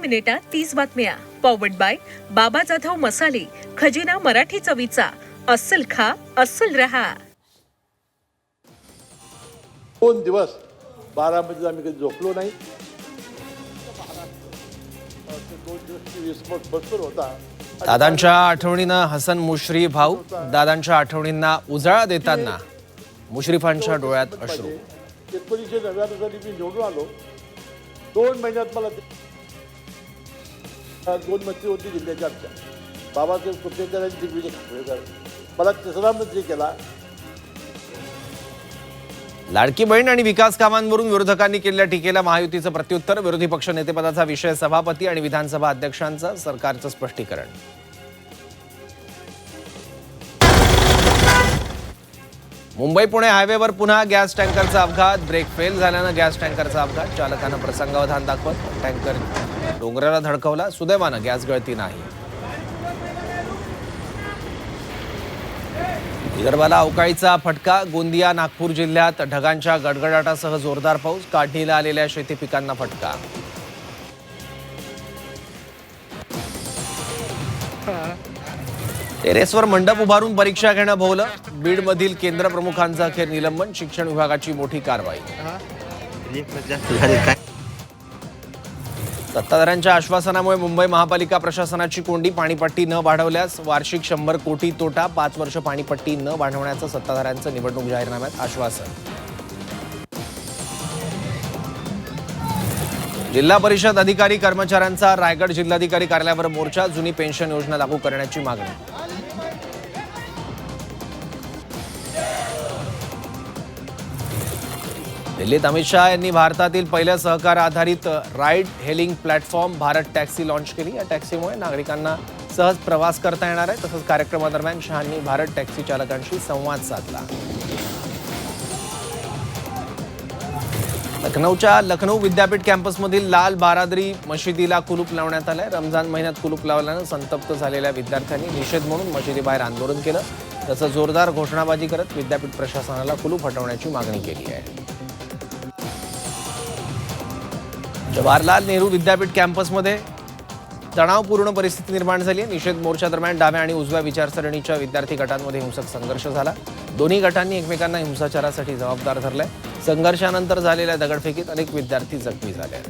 मिनिटात 30 बातम्या. Powered by बाबा जाधव मसाले, खजिना मराठी चवीचा. अस्सल खा, अस्सल रहा. 2 दिवस बारामतीत आम्ही कधी झोपलो नाही. 2 दिवस विस्फोट भरपूर होता. दादांच्या आठवणीनं हसन मुश्रीफ भाऊ, दादांच्या आठवणींना उजाळा देताना मुश्रीफांच्या डोळ्यात अश्रू. 1999 साली मी निवडून आलो. 2 महिन्यात मला 2 मंत्री होती जिल्ह्याच्या आमच्या. बाबासाहेब कुर्तेकर आणि दिग्विजय खापरेकर. मला 3रा मंत्री केला. लाडकी बहीण आणि विकास कामांवरून विरोधकांनी केलेल्या टीकेला महायुतीचं प्रत्युत्तर. विरोधी पक्ष नेतेपदाचा विषय सभापती आणि विधानसभा अध्यक्षांचं सरकारचं स्पष्टीकरण. मुंबई पुणे हायवेवर पुन्हा गॅस टँकरचा अपघात. ब्रेक फेल झाल्यानं गॅस टँकरचा अपघात. चालकानं प्रसंगावधान दाखवत टँकर डोंगराला धडकवला. सुदैवानं गॅस गळती नाही. विदर्भाला अवकाळीचा फटका. गोंदिया नागपूर जिल्ह्यात ढगांच्या गडगडाटासह जोरदार पाऊस. काढणीला आलेल्या शेती पिकांना फटका. टेरेसवर मंडप उभारून परीक्षा घेणं भोवलं. बीडमधील केंद्र प्रमुखांचं अखेर निलंबन. शिक्षण विभागाची मोठी कारवाई. सत्ताधाऱ्यांच्या आश्वासनामुळे मुंबई महापालिका प्रशासनाची कोंडी. पाणीपट्टी न वाढवल्यास वार्षिक 100 कोटी तोटा. 5 वर्ष पाणीपट्टी न वाढवण्याचं सत्ताधाऱ्यांचं निवडणूक जाहीरनाम्यात आश्वासन. जिल्हा परिषद अधिकारी कर्मचाऱ्यांचा रायगड जिल्हाधिकारी कार्यालयावर मोर्चा. जुनी पेन्शन योजना लागू करण्याची मागणी. दिल्लीत अमित शहा यांनी भारतातील पहिल्या सहकार आधारित ride hailing platform Bharat taxi launch केली. या टॅक्सीमुळे नागरिकांना सहज प्रवास करता येणार आहे. तसंच कार्यक्रमादरम्यान शहांनी भारत टॅक्सी चालकांशी संवाद साधला. लखनौच्या लखनौ विद्यापीठ कॅम्पसमधील लाल बारादरी मशिदीला कुलूप लावण्यात आलंय. रमजान महिन्यात कुलूप लावल्यानं संतप्त झालेल्या विद्यार्थ्यांनी निषेध म्हणून मशिदीबाहेर आंदोलन केलं. तसंच जोरदार घोषणाबाजी करत विद्यापीठ प्रशासनाला कुलूप हटवण्याची मागणी केली आहे. जवाहरलाल नेहरू विद्यापीठ कॅम्पसमध्ये तणावपूर्ण परिस्थिती निर्माण झाली आहे. निषेध मोर्चादरम्यान डाव्या आणि उजव्या विचारसरणीच्या विद्यार्थी गटांमध्ये हिंसक संघर्ष झाला. दोन्ही गटांनी एकमेकांना हिंसाचारासाठी जबाबदार धरलंय. संघर्षानंतर झालेल्या दगडफेकीत अनेक विद्यार्थी जखमी झाले.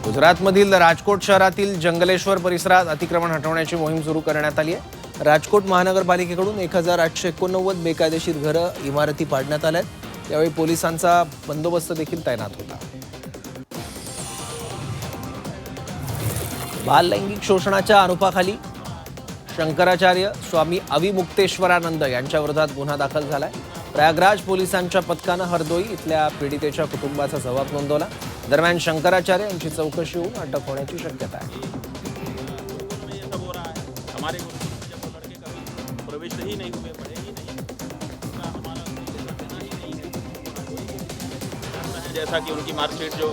गुजरातमधील राजकोट शहरातील जंगलेश्वर परिसरात अतिक्रमण हटवण्याची मोहीम सुरू करण्यात आली आहे. राजकोट महानगरपालिकेकडून 1889 बेकायदेशीर घरं, इमारती पाडण्यात आल्या आहेत. यावेळी पोलिसांचा बंदोबस्त देखील तैनात होता. बाल लैंगिक शोषणाच्या आरोपाखाली शंकराचार्य स्वामी अविमुक्तेश्वरानंद यांच्या विरोधात गुन्हा दाखल झालाय. प्रयागराज पोलिसांच्या पथकानं हरदोई इथल्या पीडितेच्या कुटुंबाचा जबाब नोंदवला. दरम्यान शंकराचार्य यांची चौकशी होऊन अटक होण्याची शक्यता आहे. जैसा कि उनकी मार्कशीट जो